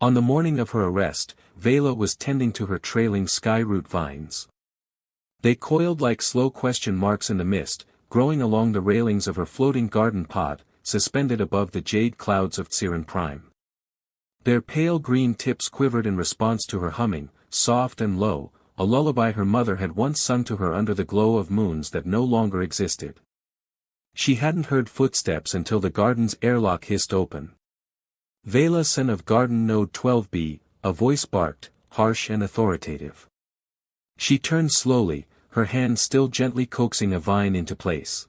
On the morning of her arrest, Vela was tending to her trailing sky-root vines. They coiled like slow question marks in the mist, growing along the railings of her floating garden pod, suspended above the jade clouds of Tsiran Prime. Their pale green tips quivered in response to her humming, soft and low, a lullaby her mother had once sung to her under the glow of moons that no longer existed. She hadn't heard footsteps until the garden's airlock hissed open. Vela, son of Garden Node 12B, a voice barked, harsh and authoritative. She turned slowly, her hand still gently coaxing a vine into place.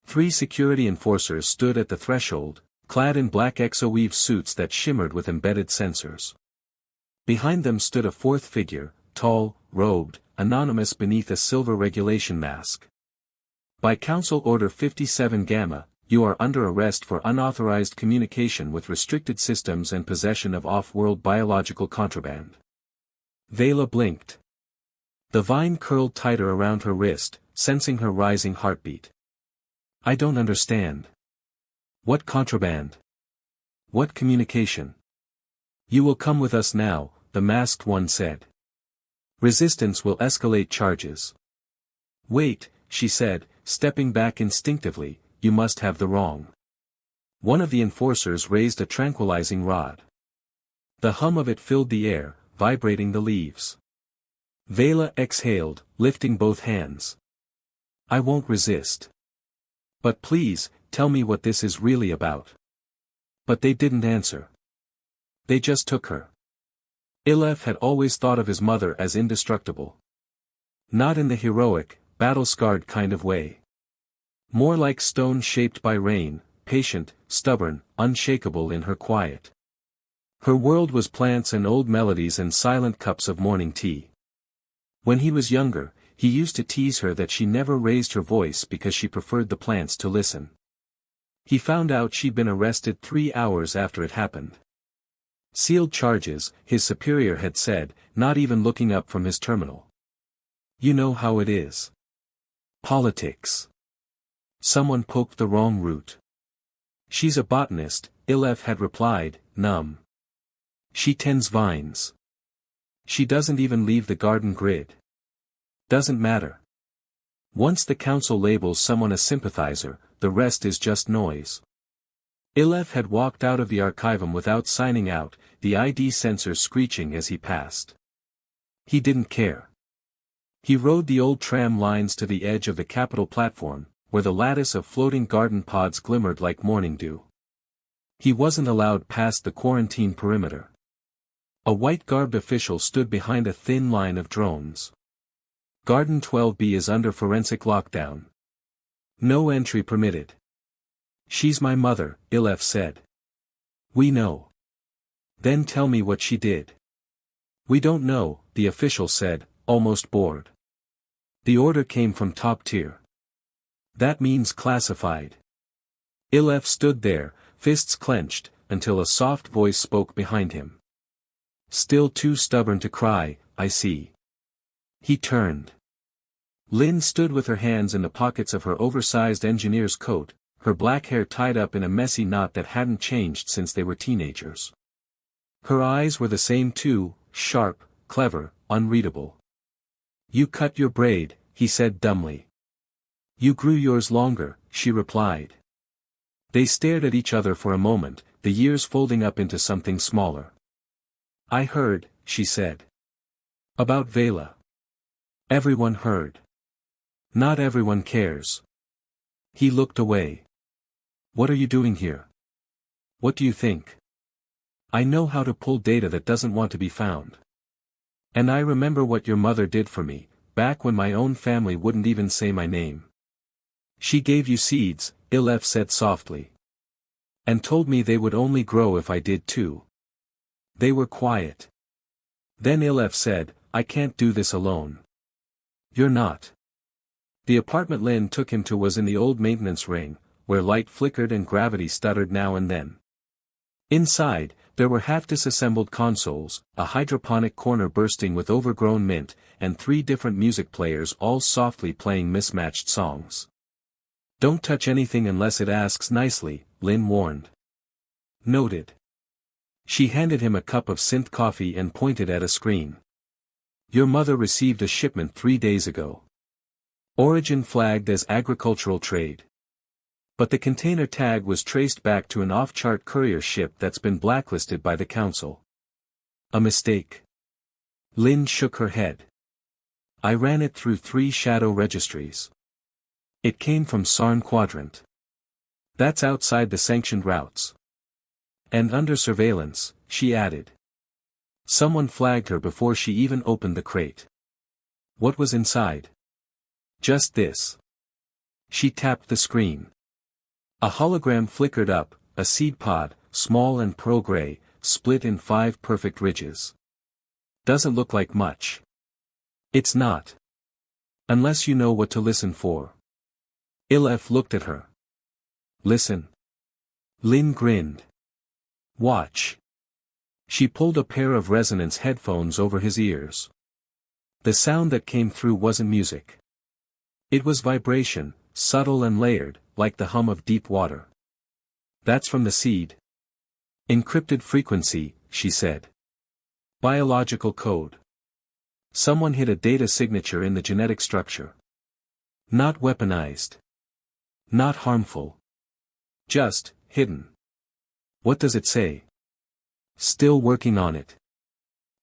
3 security enforcers stood at the threshold, clad in black exo-weave suits that shimmered with embedded sensors. Behind them stood a 4th figure, tall, robed, anonymous beneath a silver regulation mask. By Council Order 57 Gamma, you are under arrest for unauthorized communication with restricted systems and possession of off-world biological contraband. Vela blinked. The vine curled tighter around her wrist, sensing her rising heartbeat. I don't understand. What contraband? What communication? You will come with us now, the masked one said. Resistance will escalate charges. Wait, she said, stepping back instinctively, you must have the wrong. One of the enforcers raised a tranquilizing rod. The hum of it filled the air, vibrating the leaves. Vela exhaled, lifting both hands. I won't resist. But please, tell me what this is really about. But they didn't answer. They just took her. Ilef had always thought of his mother as indestructible. Not in the heroic, battle-scarred kind of way. More like stone shaped by rain, patient, stubborn, unshakable in her quiet. Her world was plants and old melodies and silent cups of morning tea. When he was younger, he used to tease her that she never raised her voice because she preferred the plants to listen. He found out she'd been arrested 3 hours after it happened. Sealed charges, his superior had said, not even looking up from his terminal. You know how it is. Politics. Someone poked the wrong root. She's a botanist, Ilef had replied, numb. She tends vines. She doesn't even leave the garden grid. Doesn't matter. Once the council labels someone a sympathizer, the rest is just noise. Ilef had walked out of the archivum without signing out, the ID sensor screeching as he passed. He didn't care. He rode the old tram lines to the edge of the Capitol platform, where the lattice of floating garden pods glimmered like morning dew. He wasn't allowed past the quarantine perimeter. A white-garbed official stood behind a thin line of drones. Garden 12B is under forensic lockdown. No entry permitted. She's my mother, Ilef said. We know. Then tell me what she did. We don't know, the official said, almost bored. The order came from top tier. That means classified. Ilef stood there, fists clenched, until a soft voice spoke behind him. Still too stubborn to cry, I see. He turned. Lynn stood with her hands in the pockets of her oversized engineer's coat, her black hair tied up in a messy knot that hadn't changed since they were teenagers. Her eyes were the same too, sharp, clever, unreadable. You cut your braid, he said dumbly. You grew yours longer, she replied. They stared at each other for a moment, the years folding up into something smaller. I heard, she said. About Vela. Everyone heard. Not everyone cares. He looked away. What are you doing here? What do you think? I know how to pull data that doesn't want to be found. And I remember what your mother did for me, back when my own family wouldn't even say my name. She gave you seeds, Ilef said softly. And told me they would only grow if I did too. They were quiet. Then Ilef said, I can't do this alone. You're not. The apartment Lynn took him to was in the old maintenance ring, where light flickered and gravity stuttered now and then. Inside, there were half-disassembled consoles, a hydroponic corner bursting with overgrown mint, and 3 different music players all softly playing mismatched songs. Don't touch anything unless it asks nicely, Lynn warned. Noted. She handed him a cup of synth coffee and pointed at a screen. Your mother received a shipment 3 days ago. Origin flagged as agricultural trade. But the container tag was traced back to an off-chart courier ship that's been blacklisted by the council. A mistake. Lynn shook her head. I ran it through 3 shadow registries. It came from Sarn Quadrant. That's outside the sanctioned routes. And under surveillance, she added. Someone flagged her before she even opened the crate. What was inside? Just this. She tapped the screen. A hologram flickered up, a seed pod, small and pearl-gray, split in 5 perfect ridges. Doesn't look like much. It's not. Unless you know what to listen for. Ilef looked at her. Listen. Lynn grinned. Watch. She pulled a pair of resonance headphones over his ears. The sound that came through wasn't music. It was vibration, subtle and layered, like the hum of deep water. That's from the seed. Encrypted frequency, she said. Biological code. Someone hid a data signature in the genetic structure. Not weaponized. Not harmful. Just, hidden. What does it say? Still working on it.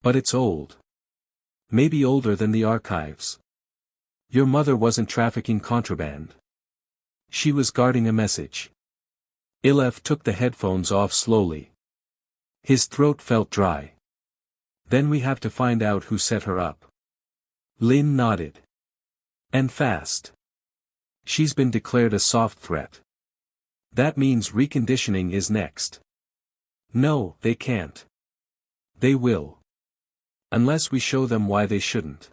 But it's old. Maybe older than the archives. Your mother wasn't trafficking contraband. She was guarding a message. Ilef took the headphones off slowly. His throat felt dry. Then we have to find out who set her up. Lynn nodded. And fast. She's been declared a soft threat. That means reconditioning is next. No, they can't. They will. Unless we show them why they shouldn't.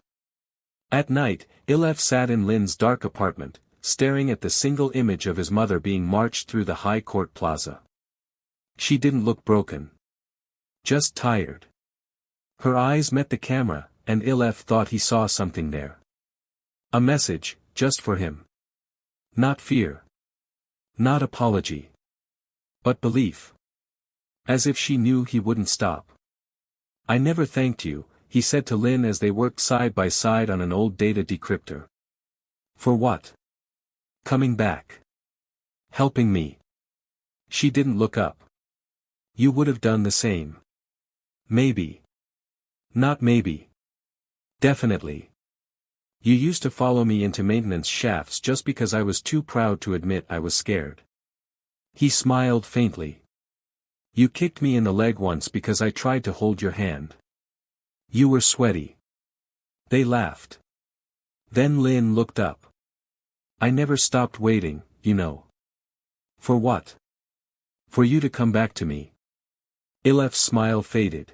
At night, Ilef sat in Lynn's dark apartment, staring at the single image of his mother being marched through the high court plaza. She didn't look broken. Just tired. Her eyes met the camera, and Ilef thought he saw something there. A message, just for him. Not fear. Not apology. But belief. As if she knew he wouldn't stop. I never thanked you, he said to Lynn as they worked side by side on an old data decryptor. For what? Coming back. Helping me. She didn't look up. You would have done the same. Maybe. Not maybe. Definitely. You used to follow me into maintenance shafts just because I was too proud to admit I was scared. He smiled faintly. You kicked me in the leg once because I tried to hold your hand. You were sweaty. They laughed. Then Lynn looked up. I never stopped waiting, you know. For what? For you to come back to me. Ilef's smile faded.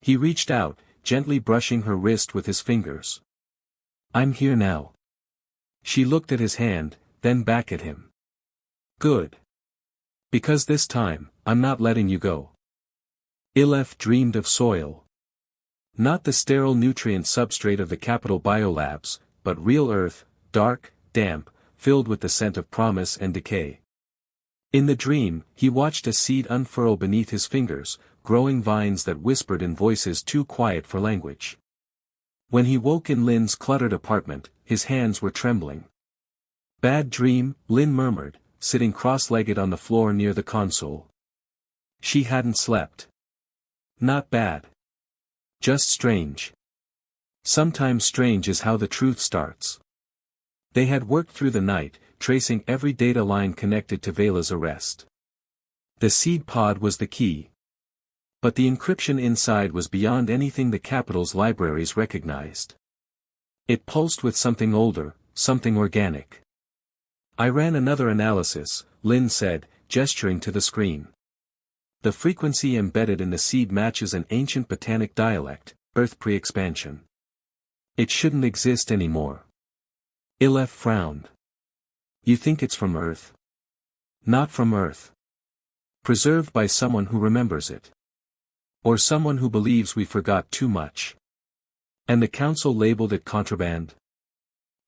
He reached out, gently brushing her wrist with his fingers. I'm here now. She looked at his hand, then back at him. Good. Because this time, I'm not letting you go. Ilef dreamed of soil. Not the sterile nutrient substrate of the capital biolabs, but real earth, dark, damp, filled with the scent of promise and decay. In the dream, he watched a seed unfurl beneath his fingers, growing vines that whispered in voices too quiet for language. When he woke in Lynn's cluttered apartment, his hands were trembling. Bad dream, Lynn murmured, sitting cross-legged on the floor near the console. She hadn't slept. Not bad. Just strange. Sometimes strange is how the truth starts. They had worked through the night, tracing every data line connected to Vela's arrest. The seed pod was the key. But the encryption inside was beyond anything the capital's libraries recognized. It pulsed with something older, something organic. I ran another analysis, Lynn said, gesturing to the screen. The frequency embedded in the seed matches an ancient botanic dialect, Earth pre-expansion. It shouldn't exist anymore. Ilef frowned. You think it's from Earth? Not from Earth. Preserved by someone who remembers it. Or someone who believes we forgot too much. And the council labeled it contraband?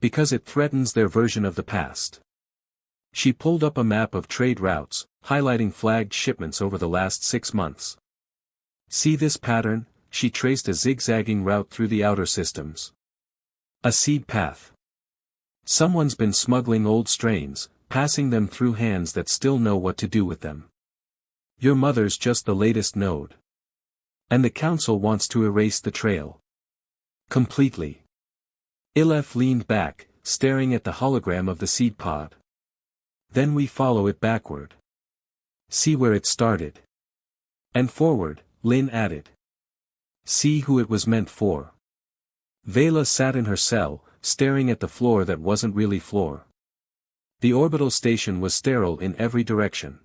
Because it threatens their version of the past. She pulled up a map of trade routes, highlighting flagged shipments over the last 6 months. See this pattern? She traced a zigzagging route through the outer systems. A seed path. Someone's been smuggling old strains, passing them through hands that still know what to do with them. Your mother's just the latest node. And the council wants to erase the trail. Completely. Ilef leaned back, staring at the hologram of the seed pod. Then we follow it backward. See where it started. And forward, Lin added. See who it was meant for. Vela sat in her cell, staring at the floor that wasn't really floor. The orbital station was sterile in every direction.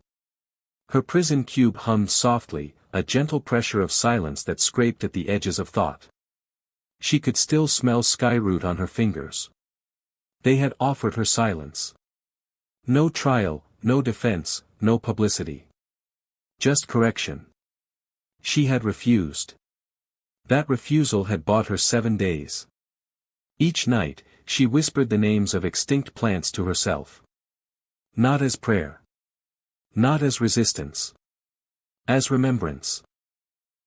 Her prison cube hummed softly, a gentle pressure of silence that scraped at the edges of thought. She could still smell skyroot on her fingers. They had offered her silence. No trial, no defense, no publicity. Just correction. She had refused. That refusal had bought her 7 days. Each night, she whispered the names of extinct plants to herself. Not as prayer. Not as resistance. As remembrance.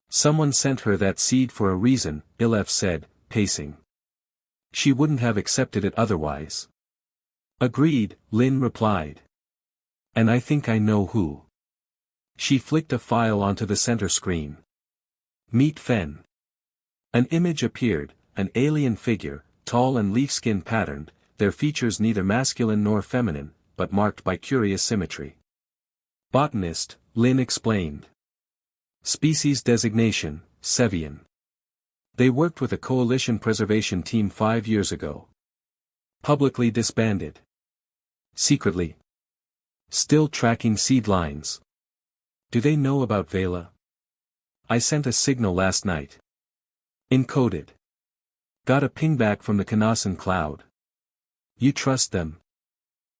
Someone sent her that seed for a reason, Ilef said, pacing. She wouldn't have accepted it otherwise. Agreed, Lin replied. And I think I know who. She flicked a file onto the center screen. Meet Fen. An image appeared, an alien figure, tall and leaf-skin patterned, their features neither masculine nor feminine, but marked by curious symmetry. Botanist, Lin explained. Species designation, Sevian. They worked with a coalition preservation team 5 years ago. Publicly disbanded. Secretly. Still tracking seed lines. Do they know about Vela? I sent a signal last night. Encoded. Got a ping back from the Kanasan cloud. You trust them?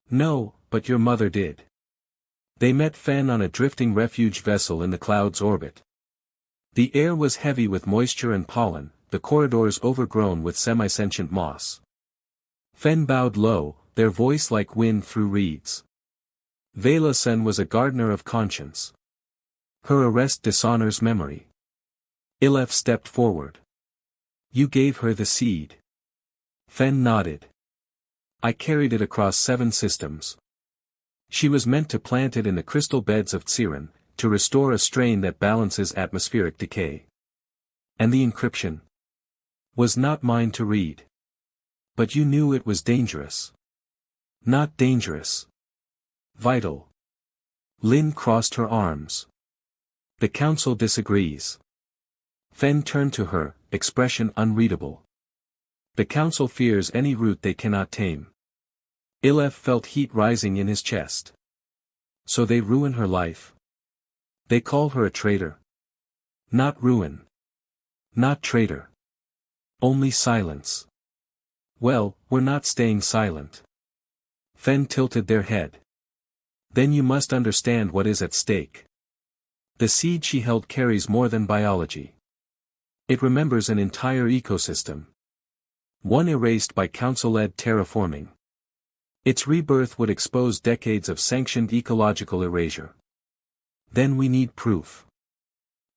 No, but your mother did. They met Fen on a drifting refuge vessel in the cloud's orbit. The air was heavy with moisture and pollen, the corridors overgrown with semi-sentient moss. Fen bowed low, their voice like wind through reeds. Vela-sen was a gardener of conscience. Her arrest dishonors memory. Ilef stepped forward. You gave her the seed. Fen nodded. I carried it across 7 systems. She was meant to plant it in the crystal beds of Tsiren, to restore a strain that balances atmospheric decay. And the encryption was not mine to read. But you knew it was dangerous. Not dangerous. Vital. Lin crossed her arms. The council disagrees. Fen turned to her, expression unreadable. The council fears any root they cannot tame. Ilef felt heat rising in his chest. So they ruin her life. They call her a traitor. Not ruin. Not traitor. Only silence. Well, we're not staying silent. Fen tilted their head. Then you must understand what is at stake. The seed she held carries more than biology. It remembers an entire ecosystem. One erased by council-led terraforming. Its rebirth would expose decades of sanctioned ecological erasure. Then we need proof.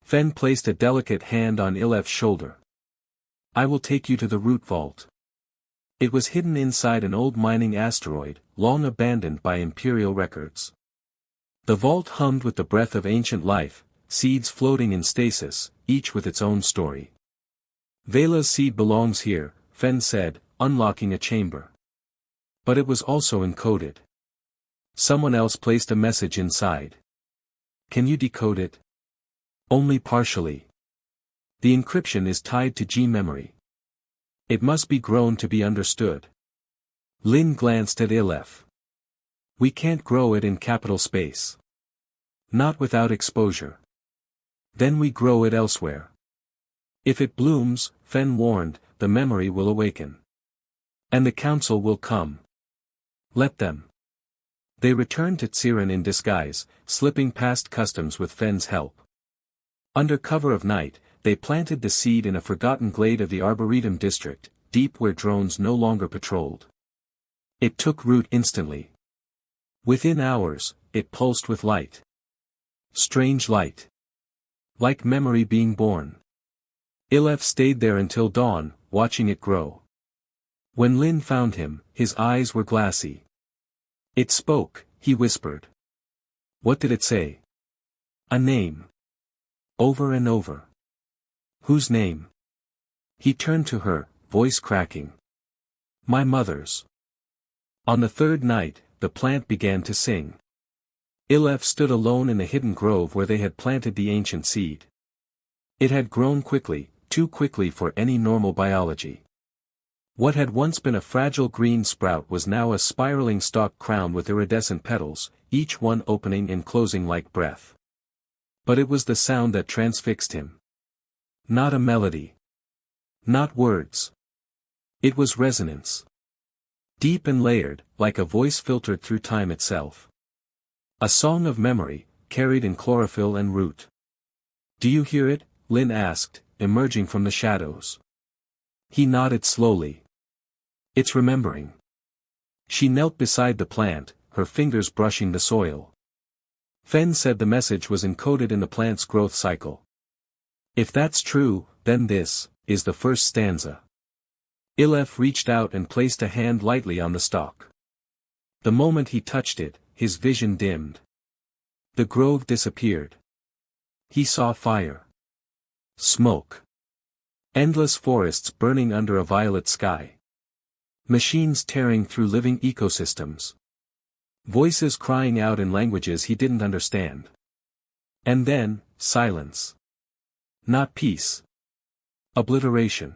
Fen placed a delicate hand on Ilef's shoulder. I will take you to the root vault. It was hidden inside an old mining asteroid, long abandoned by Imperial records. The vault hummed with the breath of ancient life, seeds floating in stasis, each with its own story. Vela's seed belongs here, Fen said, unlocking a chamber. But it was also encoded. Someone else placed a message inside. Can you decode it? Only partially. The encryption is tied to G memory. It must be grown to be understood. Lin glanced at Ilef. We can't grow it in capital space. Not without exposure. Then we grow it elsewhere. If it blooms, Fen warned, the memory will awaken. And the council will come. Let them. They returned to Tsiren in disguise, slipping past customs with Fen's help. Under cover of night, they planted the seed in a forgotten glade of the Arboretum district, deep where drones no longer patrolled. It took root instantly. Within hours, it pulsed with light. Strange light. Like memory being born. Ilef stayed there until dawn, watching it grow. When Lin found him, his eyes were glassy. It spoke, he whispered. What did it say? A name. Over and over. Whose name? He turned to her, voice cracking. My mother's. On the third night, the plant began to sing. Ilef stood alone in the hidden grove where they had planted the ancient seed. It had grown quickly, too quickly for any normal biology. What had once been a fragile green sprout was now a spiraling stalk crowned with iridescent petals, each one opening and closing like breath. But it was the sound that transfixed him. Not a melody. Not words. It was resonance. Deep and layered, like a voice filtered through time itself. A song of memory, carried in chlorophyll and root. Do you hear it? Lin asked, emerging from the shadows. He nodded slowly. It's remembering. She knelt beside the plant, her fingers brushing the soil. Fen said the message was encoded in the plant's growth cycle. If that's true, then this is the first stanza. Ilef reached out and placed a hand lightly on the stalk. The moment he touched it, his vision dimmed. The grove disappeared. He saw fire. Smoke. Endless forests burning under a violet sky. Machines tearing through living ecosystems. Voices crying out in languages he didn't understand. And then, silence. Not peace. Obliteration.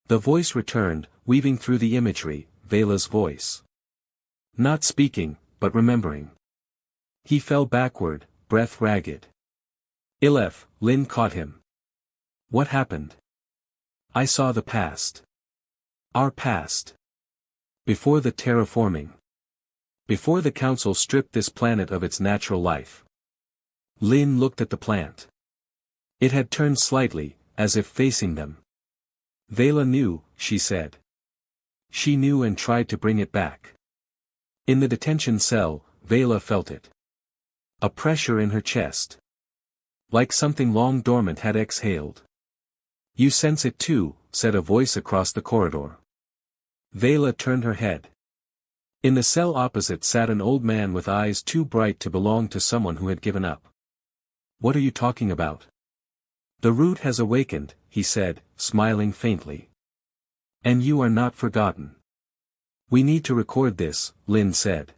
The voice returned, weaving through the imagery, Vela's voice. Not speaking, but remembering. He fell backward, breath ragged. Ilef, Lin caught him. What happened? I saw the past. Our past. Before the terraforming. Before the council stripped this planet of its natural life. Lin looked at the plant. It had turned slightly, as if facing them. Vela knew, she said. She knew and tried to bring it back. In the detention cell, Vela felt it. A pressure in her chest. Like something long dormant had exhaled. You sense it too, said a voice across the corridor. Vela turned her head. In the cell opposite sat an old man with eyes too bright to belong to someone who had given up. What are you talking about? The root has awakened, he said, smiling faintly. And you are not forgotten. We need to record this, Lin said.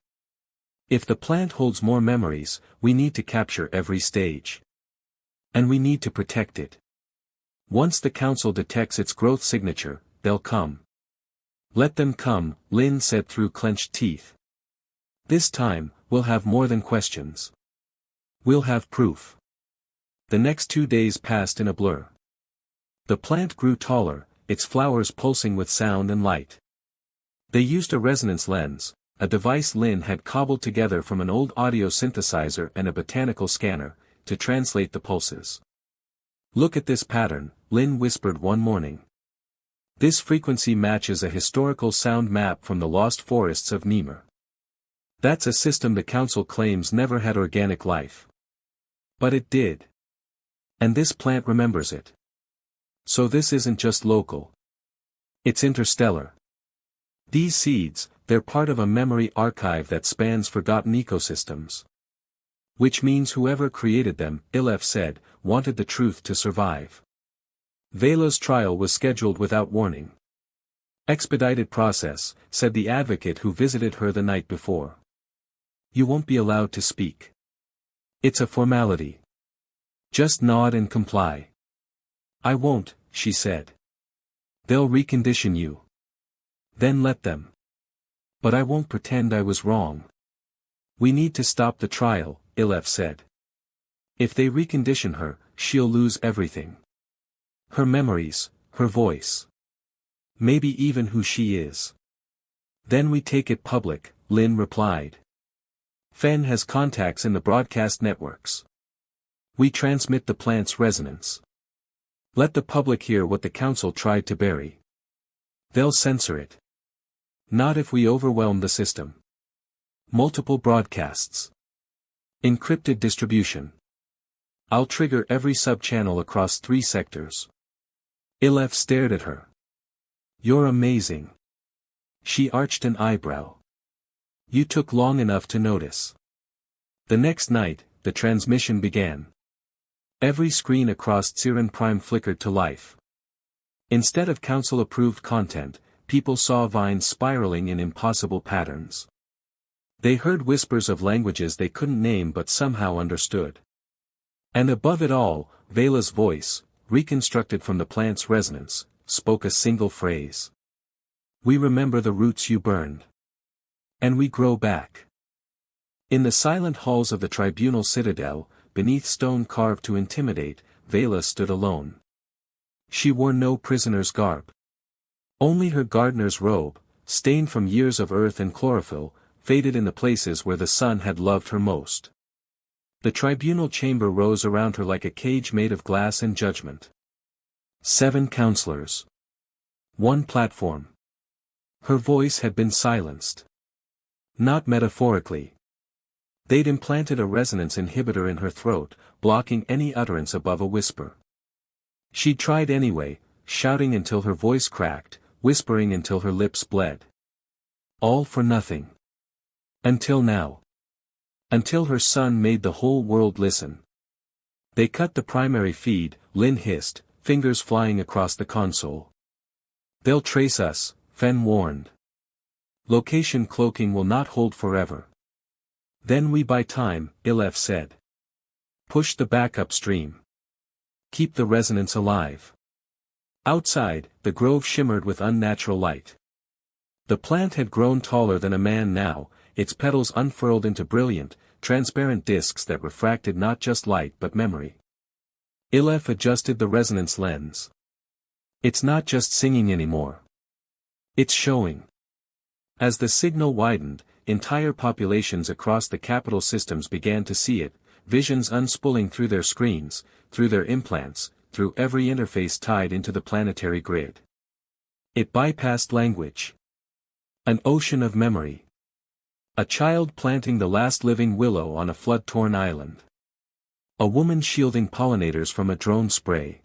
If the plant holds more memories, we need to capture every stage. And we need to protect it. Once the council detects its growth signature, they'll come. Let them come, Lin said through clenched teeth. This time, we'll have more than questions. We'll have proof. The next 2 days passed in a blur. The plant grew taller, its flowers pulsing with sound and light. They used a resonance lens, a device Lin had cobbled together from an old audio synthesizer and a botanical scanner, to translate the pulses. Look at this pattern, Lin whispered one morning. This frequency matches a historical sound map from the lost forests of Nemur. That's a system the council claims never had organic life. But it did. And this plant remembers it. So this isn't just local. It's interstellar. These seeds, they're part of a memory archive that spans forgotten ecosystems. Which means whoever created them, Ilef said, wanted the truth to survive. Vela's trial was scheduled without warning. Expedited process, said the advocate who visited her the night before. You won't be allowed to speak. It's a formality. Just nod and comply. I won't, she said. They'll recondition you. Then let them. But I won't pretend I was wrong. We need to stop the trial, Ilef said. If they recondition her, she'll lose everything. Her memories, her voice. Maybe even who she is. Then we take it public, Lin replied. Fen has contacts in the broadcast networks. We transmit the plant's resonance. Let the public hear what the council tried to bury. They'll censor it. Not if we overwhelm the system. Multiple broadcasts. Encrypted distribution. I'll trigger every sub-channel across 3 sectors. Ilef stared at her. You're amazing. She arched an eyebrow. You took long enough to notice. The next night, the transmission began. Every screen across Tsiren Prime flickered to life. Instead of council-approved content, people saw vines spiraling in impossible patterns. They heard whispers of languages they couldn't name but somehow understood. And above it all, Vela's voice, reconstructed from the plant's resonance, spoke a single phrase. We remember the roots you burned. And we grow back. In the silent halls of the tribunal citadel, beneath stone carved to intimidate, Vela stood alone. She wore no prisoner's garb. Only her gardener's robe, stained from years of earth and chlorophyll, faded in the places where the sun had loved her most. The tribunal chamber rose around her like a cage made of glass and judgment. 7 counselors. 1 platform. Her voice had been silenced. Not metaphorically. They'd implanted a resonance inhibitor in her throat, blocking any utterance above a whisper. She tried anyway, shouting until her voice cracked, whispering until her lips bled. All for nothing. Until now. Until her son made the whole world listen. They cut the primary feed, Lin hissed, fingers flying across the console. They'll trace us, Fen warned. Location cloaking will not hold forever. Then we buy time, Ilef said. Push the backup stream. Keep the resonance alive. Outside, the grove shimmered with unnatural light. The plant had grown taller than a man now, its petals unfurled into brilliant, transparent discs that refracted not just light but memory. Ilef adjusted the resonance lens. It's not just singing anymore. It's showing. As the signal widened, entire populations across the capital systems began to see it, visions unspooling through their screens, through their implants, through every interface tied into the planetary grid. It bypassed language. An ocean of memory. A child planting the last living willow on a flood-torn island. A woman shielding pollinators from a drone spray.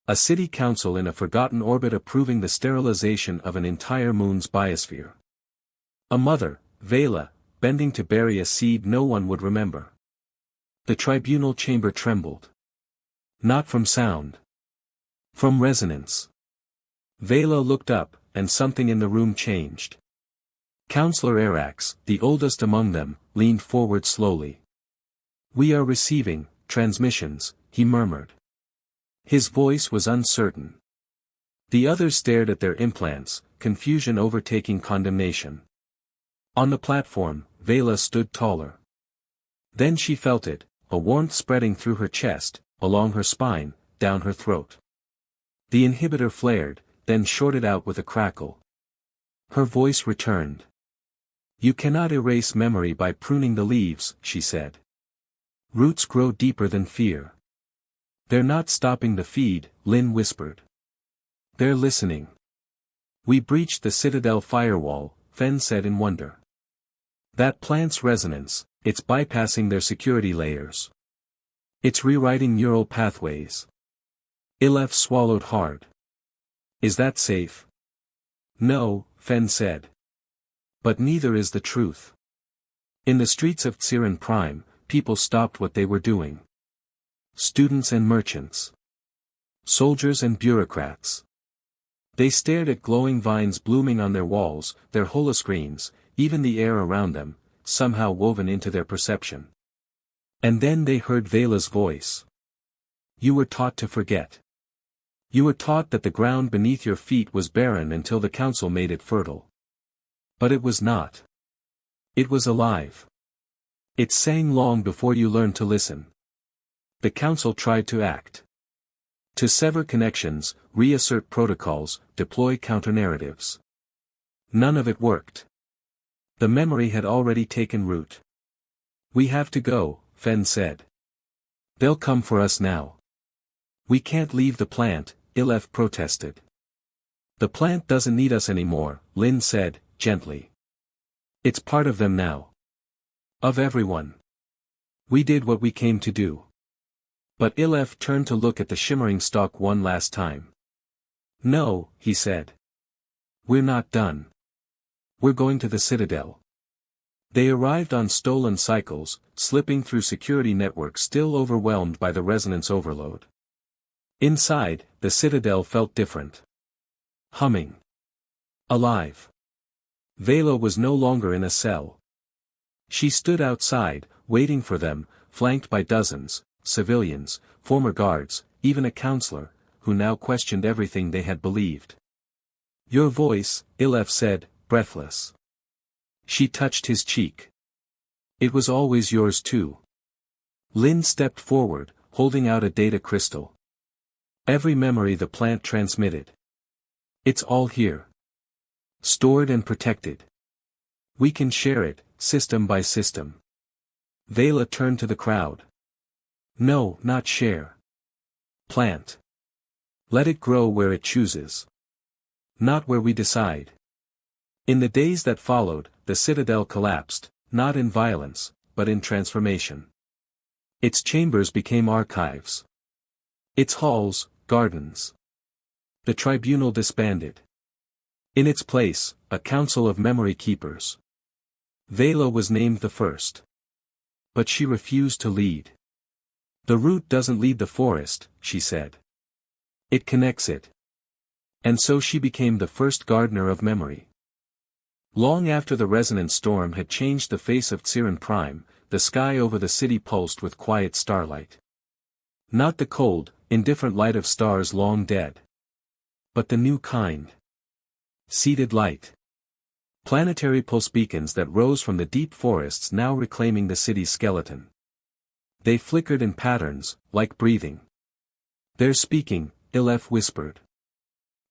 A city council in a forgotten orbit approving the sterilization of an entire moon's biosphere. A mother, Vela, bending to bury a seed no one would remember. The tribunal chamber trembled. Not from sound. From resonance. Vela looked up, and something in the room changed. Counselor Arax, the oldest among them, leaned forward slowly. We are receiving transmissions, he murmured. His voice was uncertain. The others stared at their implants, confusion overtaking condemnation. On the platform, Vela stood taller. Then she felt it, a warmth spreading through her chest, along her spine, down her throat. The inhibitor flared, then shorted out with a crackle. Her voice returned. You cannot erase memory by pruning the leaves, she said. Roots grow deeper than fear. They're not stopping the feed, Lin whispered. They're listening. We breached the citadel firewall, Fen said in wonder. That plant's resonance, it's bypassing their security layers. It's rewriting neural pathways. Ilef swallowed hard. Is that safe? No, Fen said. But neither is the truth. In the streets of Tsiren Prime, people stopped what they were doing. Students and merchants. Soldiers and bureaucrats. They stared at glowing vines blooming on their walls, their holoscreens, even the air around them, somehow woven into their perception. And then they heard Vela's voice. You were taught to forget. You were taught that the ground beneath your feet was barren until the council made it fertile. But it was not. It was alive. It sang long before you learned to listen. The council tried to act. To sever connections, reassert protocols, deploy counternarratives. None of it worked. The memory had already taken root. We have to go, Fen said. They'll come for us now. We can't leave the plant, Ilef protested. The plant doesn't need us anymore, Lin said, gently. It's part of them now. Of everyone. We did what we came to do. But Ilef turned to look at the shimmering stalk one last time. "No," he said. "We're not done. We're going to the Citadel." They arrived on stolen cycles, slipping through security networks still overwhelmed by the resonance overload. Inside, the Citadel felt different. Humming. Alive. Vela was no longer in a cell. She stood outside, waiting for them, flanked by dozens, civilians, former guards, even a counselor, who now questioned everything they had believed. "Your voice," Ilef said, breathless. She touched his cheek. "It was always yours too." Lin stepped forward, holding out a data crystal. "Every memory the plant transmitted. It's all here. Stored and protected. We can share it, system by system." Vela turned to the crowd. "No, not share. Plant. Let it grow where it chooses. Not where we decide." In the days that followed, the Citadel collapsed, not in violence, but in transformation. Its chambers became archives. Its halls, gardens. The tribunal disbanded. In its place, a council of memory keepers. Vela was named the first. But she refused to lead. "The root doesn't lead the forest," she said. "It connects it." And so she became the first gardener of memory. Long after the resonance storm had changed the face of Tsirin Prime, the sky over the city pulsed with quiet starlight. Not the cold, indifferent light of stars long dead. But the new kind. Seeded light. Planetary pulse beacons that rose from the deep forests now reclaiming the city's skeleton. They flickered in patterns, like breathing. "They're speaking," Ilef whispered.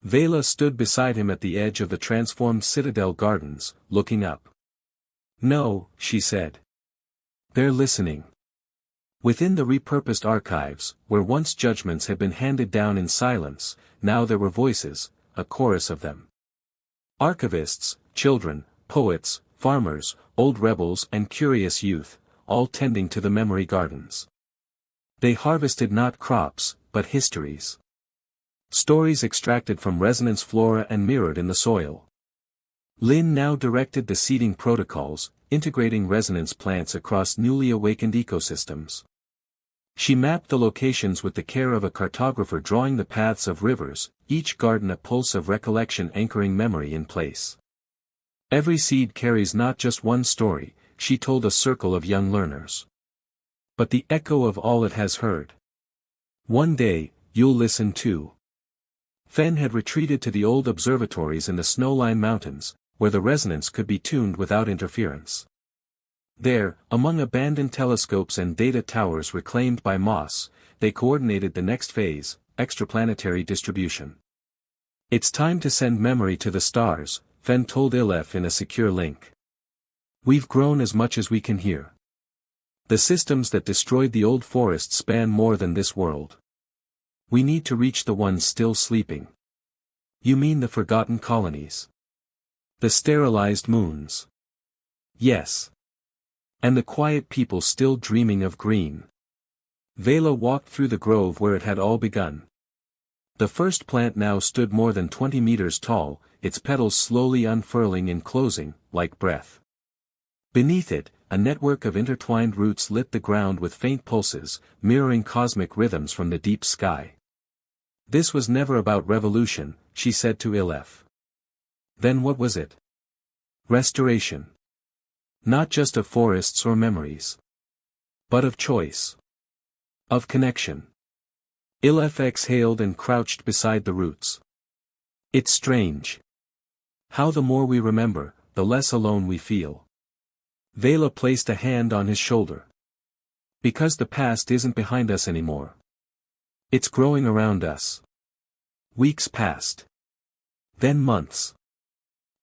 Vela stood beside him at the edge of the transformed Citadel gardens, looking up. "No," she said. "They're listening." Within the repurposed archives, where once judgments had been handed down in silence, now there were voices, a chorus of them. Archivists, children, poets, farmers, old rebels and curious youth, all tending to the memory gardens. They harvested not crops, but histories. Stories extracted from resonance flora and mirrored in the soil. Lin now directed the seeding protocols, integrating resonance plants across newly awakened ecosystems. She mapped the locations with the care of a cartographer drawing the paths of rivers, each garden a pulse of recollection anchoring memory in place. Every seed carries not just one story, she told a circle of young learners. But the echo of all it has heard. One day, you'll listen too. Fen had retreated to the old observatories in the Snowline Mountains, where the resonance could be tuned without interference. There, among abandoned telescopes and data towers reclaimed by moss, they coordinated the next phase, extraplanetary distribution. "It's time to send memory to the stars," Fen told Ilef in a secure link. "We've grown as much as we can hear. The systems that destroyed the old forest span more than this world. We need to reach the ones still sleeping." "You mean the forgotten colonies? The sterilized moons?" "Yes. And the quiet people still dreaming of green." Vela walked through the grove where it had all begun. The first plant now stood more than 20 meters tall, its petals slowly unfurling and closing, like breath. Beneath it, a network of intertwined roots lit the ground with faint pulses, mirroring cosmic rhythms from the deep sky. "This was never about revolution," she said to Ilef. "Then what was it?" "Restoration. Not just of forests or memories. But of choice. Of connection." Ilef exhaled and crouched beside the roots. "It's strange. How the more we remember, the less alone we feel." Vela placed a hand on his shoulder. "Because the past isn't behind us anymore. It's growing around us." Weeks passed. Then months.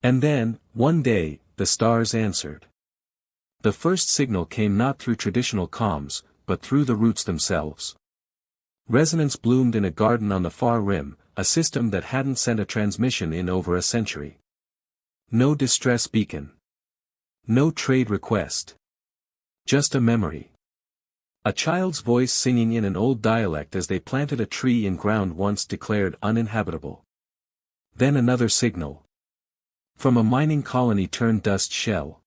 And then, one day, the stars answered. The first signal came not through traditional comms, but through the roots themselves. Resonance bloomed in a garden on the far rim, a system that hadn't sent a transmission in over a century. No distress beacon. No trade request. Just a memory. A child's voice singing in an old dialect as they planted a tree in ground once declared uninhabitable. Then another signal. From a mining colony turned dust shell.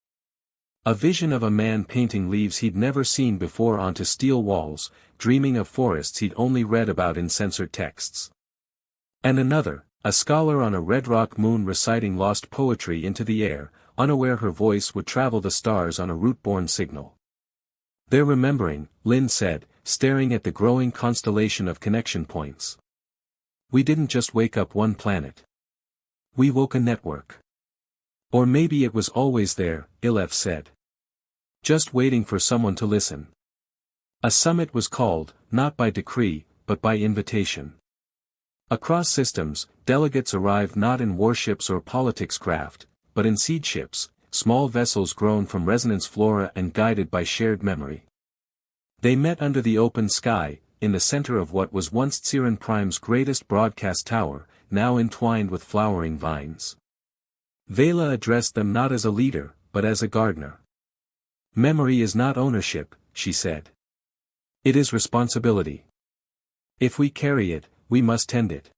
A vision of a man painting leaves he'd never seen before onto steel walls, dreaming of forests he'd only read about in censored texts. And another, a scholar on a red rock moon reciting lost poetry into the air, unaware her voice would travel the stars on a root-borne signal. "They're remembering," Lynn said, staring at the growing constellation of connection points. "We didn't just wake up one planet. We woke a network." "Or maybe it was always there," Ilef said. "Just waiting for someone to listen." A summit was called, not by decree, but by invitation. Across systems, delegates arrived not in warships or politics craft, but in seed ships, small vessels grown from resonance flora and guided by shared memory. They met under the open sky, in the center of what was once Tsirin Prime's greatest broadcast tower, now entwined with flowering vines. Vela addressed them not as a leader, but as a gardener. "Memory is not ownership," she said. "It is responsibility. If we carry it, we must tend it.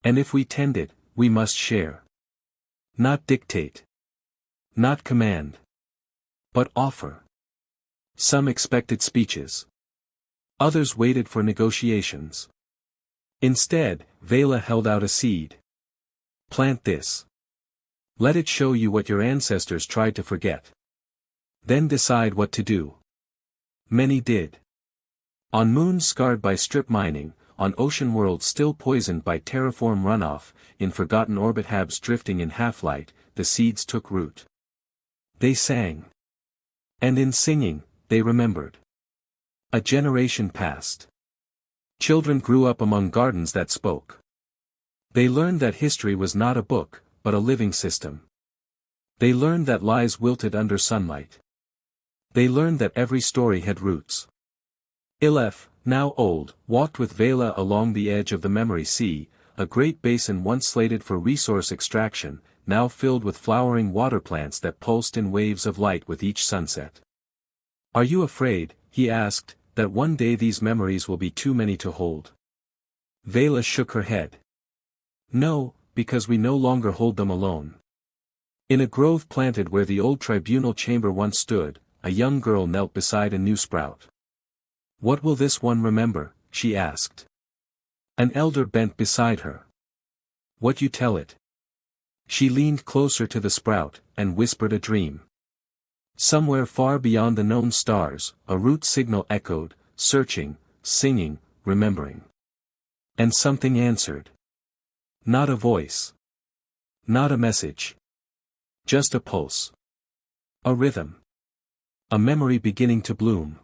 And if we tend it, we must share. Not dictate. Not command. But offer." Some expected speeches. Others waited for negotiations. Instead, Vela held out a seed. "Plant this. Let it show you what your ancestors tried to forget. Then decide what to do." Many did. On moons scarred by strip mining, on ocean worlds still poisoned by terraform runoff, in forgotten orbit habs drifting in half-light, the seeds took root. They sang. And in singing, they remembered. A generation passed. Children grew up among gardens that spoke. They learned that history was not a book, but a living system. They learned that lies wilted under sunlight. They learned that every story had roots. Ilef, now old, walked with Vela along the edge of the memory sea, a great basin once slated for resource extraction, now filled with flowering water plants that pulsed in waves of light with each sunset. "Are you afraid," he asked, "that one day these memories will be too many to hold?" Vela shook her head. "No, because we no longer hold them alone." In a grove planted where the old tribunal chamber once stood, a young girl knelt beside a new sprout. "What will this one remember?" she asked. An elder bent beside her. "What you tell it." She leaned closer to the sprout, and whispered a dream. Somewhere far beyond the known stars, a root signal echoed, searching, singing, remembering. And something answered. Not a voice. Not a message. Just a pulse. A rhythm. A memory beginning to bloom.